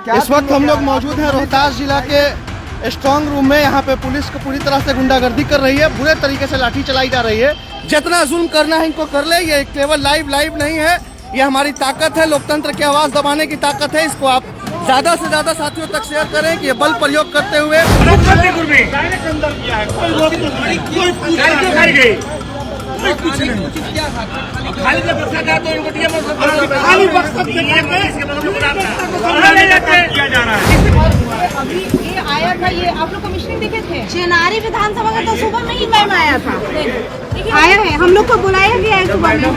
इस वक्त हम लोग मौजूद हैं रोहतास जिला के स्ट्रांग रूम में। यहाँ पे पुलिस को पूरी तरह से गुंडागर्दी कर रही है, बुरे तरीके से लाठी चलाई जा रही है। जितना जुल्म करना है इनको कर ले, ये केवल लाइव नहीं है, ये हमारी ताकत है, लोकतंत्र की आवाज दबाने की ताकत है। इसको आप ज्यादा से ज्यादा साथियों तक शेयर करें कि ये बल प्रयोग करते हुए कुछ नहीं अभी ये आया था, ये आप लोग कमिश्नरिंग देखे थे चेनारी विधानसभा का, तो सुबह में ही मैम आया था, आया है, हम लोग को बुलाया गया है सुबह में।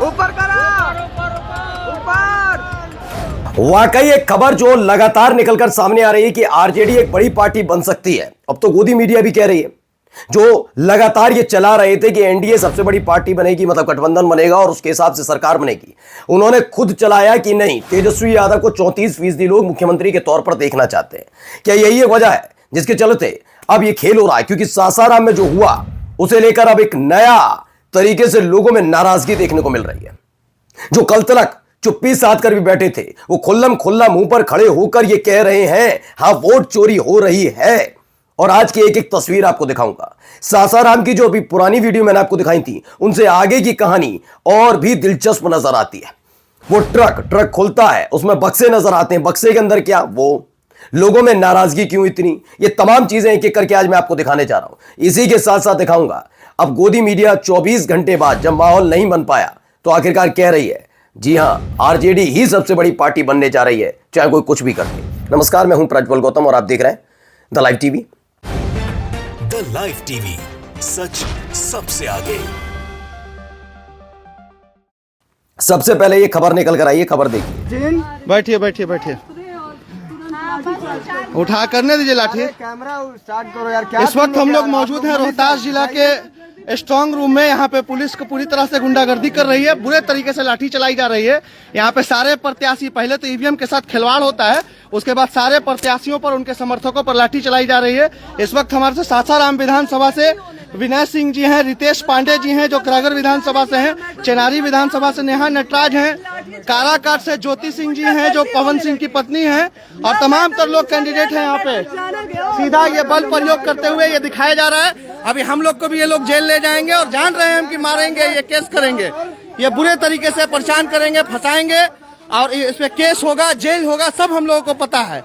ऊपर करा, वाकई एक खबर जो लगातार निकलकर सामने आ रही है कि आरजेडी एक बड़ी पार्टी बन सकती है। अब तो गोदी मीडिया भी कह रही है, जो लगातार ये चला रहे थे कि एनडीए सबसे बड़ी पार्टी बनेगी, मतलब गठबंधन बनेगा और उसके हिसाब से सरकार बनेगी। उन्होंने खुद चलाया कि नहीं, तेजस्वी यादव को 34% लोग मुख्यमंत्री के तौर पर देखना चाहते हैं। क्या यही एक वजह है जिसके चलते अब ये खेल हो रहा है? क्योंकि सासाराम में जो हुआ उसे लेकर अब एक नया तरीके से लोगों में नाराजगी देखने को मिल रही है। जो कल तक चुप्पी साध कर भी बैठे थे, वो खुल्लम खुल्ला मुंह पर खड़े होकर ये कह रहे हैं हाँ वोट चोरी हो रही है। और आज की एक एक तस्वीर आपको दिखाऊंगा। सासाराम की जो अभी पुरानी वीडियो मैंने आपको दिखाई थी, उनसे आगे की कहानी और भी दिलचस्प नजर आती है। वो ट्रक खुलता है, उसमें बक्से नजर आते हैं, बक्से के अंदर क्या, वो लोगों में नाराजगी क्यों इतनी, ये तमाम चीजें एक एक करके आज मैं आपको दिखाने जा रहा हूं। इसी के साथ साथ दिखाऊंगा अब गोदी मीडिया 24 घंटे बाद जब माहौल नहीं बन पाया तो आखिरकार कह रही है जी हां, आरजेडी ही सबसे बड़ी पार्टी बनने जा रही है, चाहे कोई कुछ भी कर ले। नमस्कार, मैं हूं प्रज्वल गौतम और आप देख रहे हैं the live TV. The live TV, सच सबसे आगे। सबसे पहले ये खबर निकल कर आई है, खबर देखिए। बैठिए उठा करने दीजिए लाठी। कैमरा स्टार्ट करो यार। क्या इस वक्त हम लोग मौजूद हैं रोहतास जिला के स्ट्रांग रूम में। यहाँ पे पुलिस को पूरी तरह से गुंडागर्दी कर रही है, बुरे तरीके से लाठी चलाई जा रही है। यहाँ पे सारे प्रत्याशी, पहले तो ईवीएम के साथ खिलवाड़ होता है, उसके बाद सारे प्रत्याशियों पर, उनके समर्थकों पर लाठी चलाई जा रही है। इस वक्त हमारे से सासाराम विधानसभा से विनय सिंह जी हैं, रितेश पांडे जी हैं जो करागर विधानसभा से हैं, चेनारी विधानसभा से नेहा नटराज हैं, काराकाट से ज्योति सिंह जी हैं जो पवन सिंह की पत्नी हैं, और तमाम तर लोग कैंडिडेट हैं। यहाँ पे सीधा ये बल प्रयोग करते हुए ये दिखाया जा रहा है। अभी हम लोग को भी ये लोग जेल ले जाएंगे और जान रहे हैं हम कि मारेंगे, ये केस करेंगे, ये बुरे तरीके से परेशान करेंगे, फंसाएंगे और इस पे केस होगा, जेल होगा, सब हम लोगों को पता है।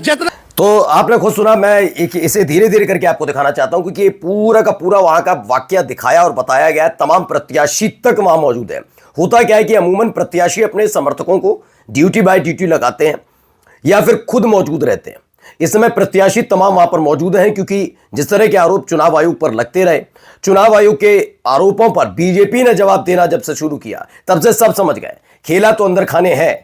जितना तो आपने खुद सुना, मैं इसे धीरे धीरे करके आपको दिखाना चाहता हूं क्योंकि ये पूरा का पूरा वहां का वाकया दिखाया और बताया गया। तमाम प्रत्याशी तक वहां मौजूद है। होता क्या है कि अमूमन प्रत्याशी अपने समर्थकों को ड्यूटी बाय ड्यूटी लगाते हैं या फिर खुद मौजूद रहते हैं। इस समय प्रत्याशी तमाम वहां पर मौजूद हैं क्योंकि जिस तरह के आरोप चुनाव आयोग पर लगते रहे, चुनाव आयोग के आरोपों पर बीजेपी ने जवाब देना जब से शुरू किया तब से सब समझ गए खेला तो अंदर खाने है।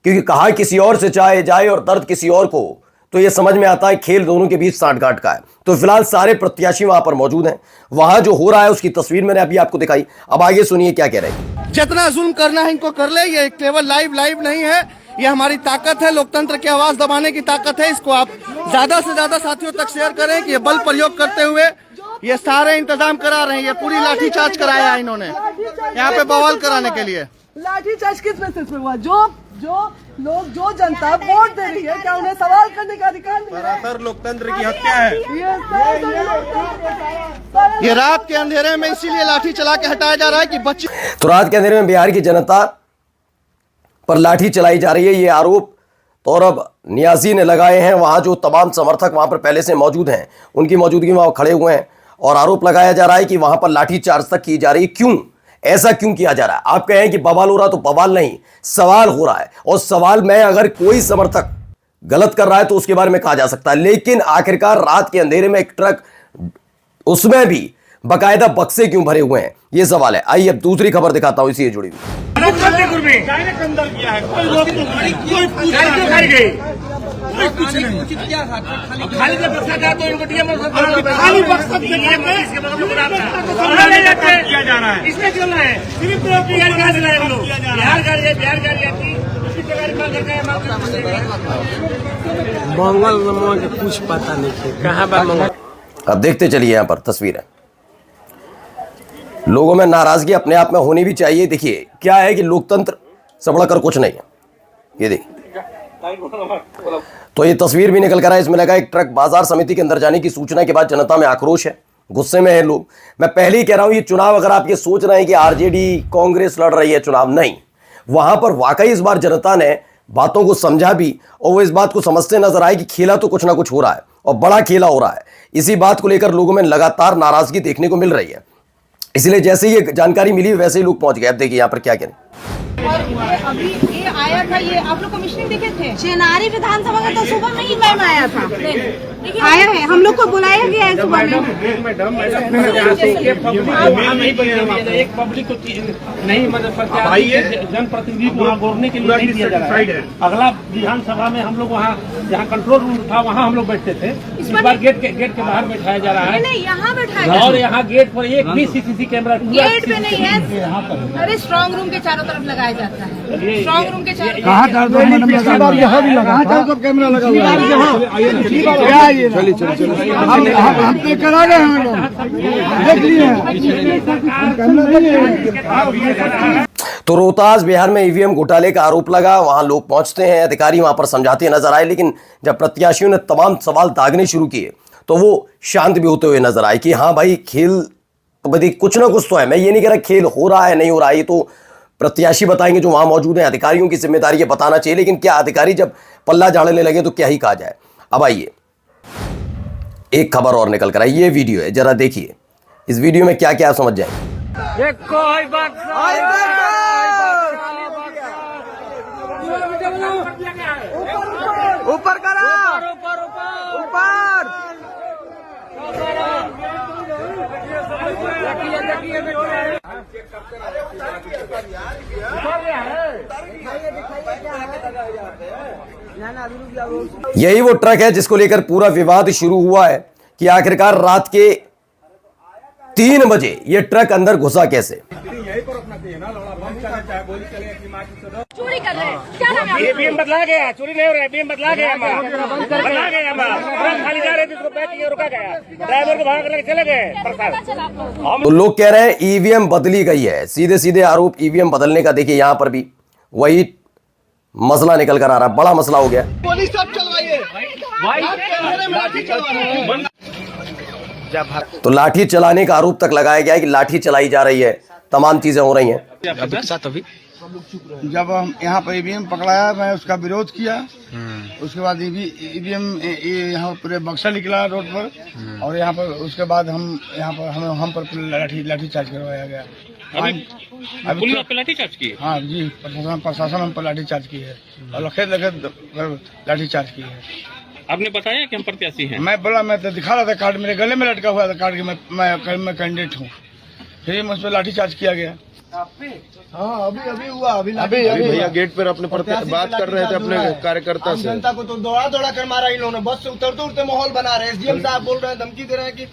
क्योंकि कहा किसी और से चाहे जाए और दर्द किसी और को, तो ये समझ में आता है खेल दोनों के बीच सांठगांठ का है। तो फिलहाल सारे प्रत्याशी वहां पर मौजूद हैं। वहां जो हो रहा है उसकी तस्वीर मैंने अभी आपको दिखाई। अब आगे सुनिए क्या कह रहे हैं। जितना जुल्म करना है इनको कर ले, ये केवल लाइव नहीं है, ये हमारी ताकत है, लोकतंत्र की आवाज दबाने की ताकत है। इसको आप ज्यादा से ज्यादा साथियों तक शेयर करें कि ये बल प्रयोग करते हुए ये सारे इंतजाम करा रहे हैं। ये पूरी लाठीचार्ज कराया है इन्होंने यहाँ पे बवाल कराने के लिए। लाठीचार्ज किस बेसिस पे हुआ? जो लोग, जो जनता वोट दे रही है, क्या उन्हें सवाल करने का अधिकार नहीं है? सरासर लोकतंत्र की हत्या है। ये रात के अंधेरे में इसीलिए लाठी चला के हटाया जा रहा है कि बच्चे। तो रात के अंधेरे में बिहार की जनता पर लाठी चलाई जा रही है, ये आरोप तो अब नियाजी ने लगाए हैं। वहां जो तमाम समर्थक वहां पर पहले से मौजूद हैं, उनकी मौजूदगी में वहां खड़े हुए हैं और आरोप लगाया जा रहा है कि वहां पर लाठीचार्ज तक की जा रही है। क्यों ऐसा क्यों किया जा रहा है? आप कहें कि बवाल हो रहा, तो बवाल नहीं, सवाल हो रहा है। और सवाल में अगर कोई समर्थक गलत कर रहा है तो उसके बारे में कहा जा सकता है, लेकिन आखिरकार रात के अंधेरे में एक ट्रक, उसमें भी बकायदा बक्से क्यों भरे हुए हैं, ये सवाल है। आइए अब दूसरी खबर दिखाता हूं इसी से जुड़ी हुई। कुछ नहीं खाली जब बक्सा जाए तो इनको खाली बक्सा किया जा रहा है, इसमें चल रहा है। सिर्फ बिहार का जिला है, लोग बिहार गाड़ी मंगल नमो के कुछ पता नहीं है कहाँ बा मंगल। अब देखते चलिए यहां पर तस्वीरें। लोगों में नाराजगी अपने आप में होनी भी चाहिए। देखिए क्या है कि लोकतंत्र से बढ़कर कुछ नहीं है। ये देखिए, तो ये तस्वीर भी निकल कर आए, इसमें लगा एक ट्रक बाजार समिति के अंदर जाने की सूचना के बाद जनता में आक्रोश है, गुस्से में है लोग। मैं पहले ही कह रहा हूं, ये चुनाव अगर आप ये सोच रहे हैं कि आरजेडी कांग्रेस लड़ रही है चुनाव, नहीं, वहां पर वाकई इस बार जनता ने बातों को समझा भी और वो इस बात को समझते नजर आए कि खेला तो कुछ ना कुछ हो रहा है और बड़ा खेला हो रहा है। इसी बात को लेकर लोगों में लगातार नाराजगी देखने को मिल रही है। इसलिए जैसे ही ये जानकारी मिली वैसे ही लोग पहुंच गए। अब देखिए यहाँ पर क्या करें। और ये अभी ये आया था, ये आप लोग कमिश्निंग देखे थे चेनारी विधानसभा का, तो सुबह में ही मैम आया था, आया है, हम लोग को बुलाया गया है सुबह में। एक पब्लिक को नहीं मतलब जनप्रतिनिधि को वहाँ बोलने के लिए नहीं दिया जा रहा है। अगला विधानसभा में हम लोग वहाँ जहाँ कंट्रोल रूम था वहाँ हम लोग बैठते थे, इस बार गेट के बाहर बैठाया जा रहा है। नहीं, यहाँ बैठाया और यहाँ गेट पर एक भी सीसीटीवी कैमरा गेट पे नहीं है, अरे स्ट्रांग रूम के चारों तरफ लगाया जाता है। स्ट्रांग रूम के चारों कैमरा लगा हुआ है। चलिए हम तो करा गए हैं लोग, देख लिए। तो रोहतास बिहार में ईवीएम घोटाले का आरोप लगा, वहां लोग पहुंचते हैं, अधिकारी वहां पर समझाते नजर आए, लेकिन जब प्रत्याशियों ने तमाम सवाल दागने शुरू किए तो वो शांत भी होते हुए नजर आए कि हाँ भाई खेल तो भाई कुछ ना कुछ तो है। मैं ये नहीं कह रहा खेल हो रहा है नहीं हो रहा है, ये तो प्रत्याशी बताएंगे जो वहां मौजूद हैं। अधिकारियों की जिम्मेदारी है बताना चाहिए, लेकिन क्या अधिकारी जब पल्ला झाड़ने लगे तो क्या ही कहा जाए। अब आइए एक खबर और निकल कर आई, ये वीडियो है, जरा देखिए इस वीडियो में क्या क्या आप समझ जाएंगे। ऊपर करा, ऊपर। यही वो ट्रक है जिसको लेकर पूरा विवाद शुरू हुआ है कि आखिरकार रात के 3 बजे ये ट्रक अंदर घुसा कैसे। चोरी कर रहे हैं, क्या नाम है? ये बीएम बदला गया, चोरी नहीं हो रहा है, बीएम बदला गया बदला गया हमारा खाली जा रहे थे, उसको बैठ के रुका गया, ड्राइवर को भाग लेके चले गए प्रसाद। तो लोग कह रहे हैं ईवीएम बदली गई है, सीधे सीधे आरोप ईवीएम बदलने का। देखिए यहां पर भी वही मसला निकल कर आ रहा है, बड़ा मसला हो गया। पुलिस सब चलवाइए, तो लाठी चलाने का आरोप तक लगाया गया है कि लाठी चलाई जा रही है, तमाम चीजें हो रही हैं। जब हम यहाँ पर ईवीएम पकड़ाया, मैं उसका विरोध किया। उसके बाद ईवीएम यहाँ पूरे बक्सा निकला रोड पर, और यहाँ पर उसके बाद हम पर लाठी चार्ज करवाया गया। पुलिस आप पे लाठी चार्ज की? हाँ जी, प्रशासन हम पर लाठी चार्ज की है और लखेत लाठी चार्ज की है। आपने बताया कि हम प्रत्याशी हैं? मैं बोला, मैं तो दिखा रहा था कार्ड, मेरे गले में लटका हुआ था कार्ड कि मैं कैंडिडेट हूँ। फिर मुझ पर लाठी चार्ज किया गया। हाँ अभी हुआ, अभी भैया गेट पर अपने बात कर रहे थे अपने कार्यकर्ता से। जनता को तो दौड़ा कर मारा इन लोगों ने, बस से उतरते उतरते माहौल बना रहे हैं। एसडीएम साहब बोल रहे हैं, धमकी दे रहे हैं कि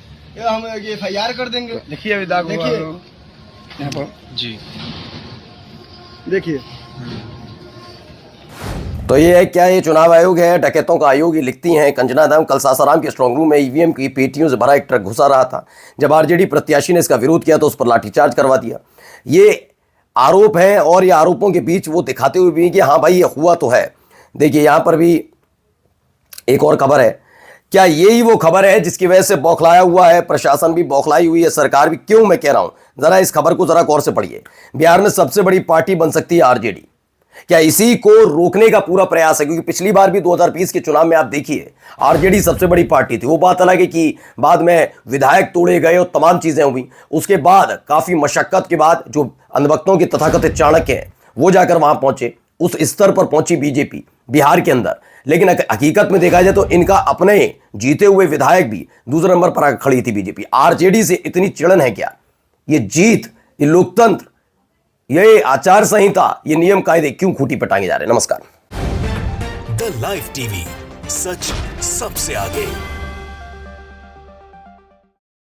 हम ये FIR कर देंगे। देखिए अभी दाग देखिए यहाँ पर जी, देखिए। तो ये है क्या, ये चुनाव आयोग है, डकैतों का आयोग। ये लिखती हैं कंचना दाम, कल सासाराम के स्ट्रांग रूम में ईवीएम की पेटियों से भरा एक ट्रक घुसा रहा था। जब आरजेडी प्रत्याशी ने इसका विरोध किया तो उस पर लाठीचार्ज करवा दिया। ये आरोप है और ये आरोपों के बीच वो दिखाते हुए भी कि हाँ भाई ये हुआ तो है। देखिए यहाँ पर भी एक और खबर है। क्या यही वो खबर है जिसकी वजह से बौखलाया हुआ है प्रशासन भी, बौखलाई हुई है सरकार भी? क्यों मैं कह रहा हूं, जरा इस खबर को जरा गौर से पढ़िए। बिहार में सबसे बड़ी पार्टी बन सकती है आरजेडी, क्या इसी को रोकने का पूरा प्रयास है? क्योंकि पिछली बार भी 2020 के चुनाव में आप देखिए आरजेडी सबसे बड़ी पार्टी थी। वो बात अलग है कि बाद में विधायक तोड़े गए और तमाम चीजें हुई। उसके बाद काफी मशक्कत के बाद जो अंधभक्तों के तथाकथित चाणक्य हैं वो जाकर वहां पहुंचे, उस स्तर पर पहुंची बीजेपी बिहार के अंदर। लेकिन हकीकत में देखा जाए तो इनका अपने जीते हुए विधायक भी दूसरे नंबर पर खड़ी थी बीजेपी। आरजेडी से इतनी चिड़न है क्या? ये जीत, ये लोकतंत्र, ये आचार संहिता, ये नियम कायदे क्यों खूंटी पर टांगे जा रहे हैं? नमस्कार। द लाइव टीवी, सच सबसे आगे।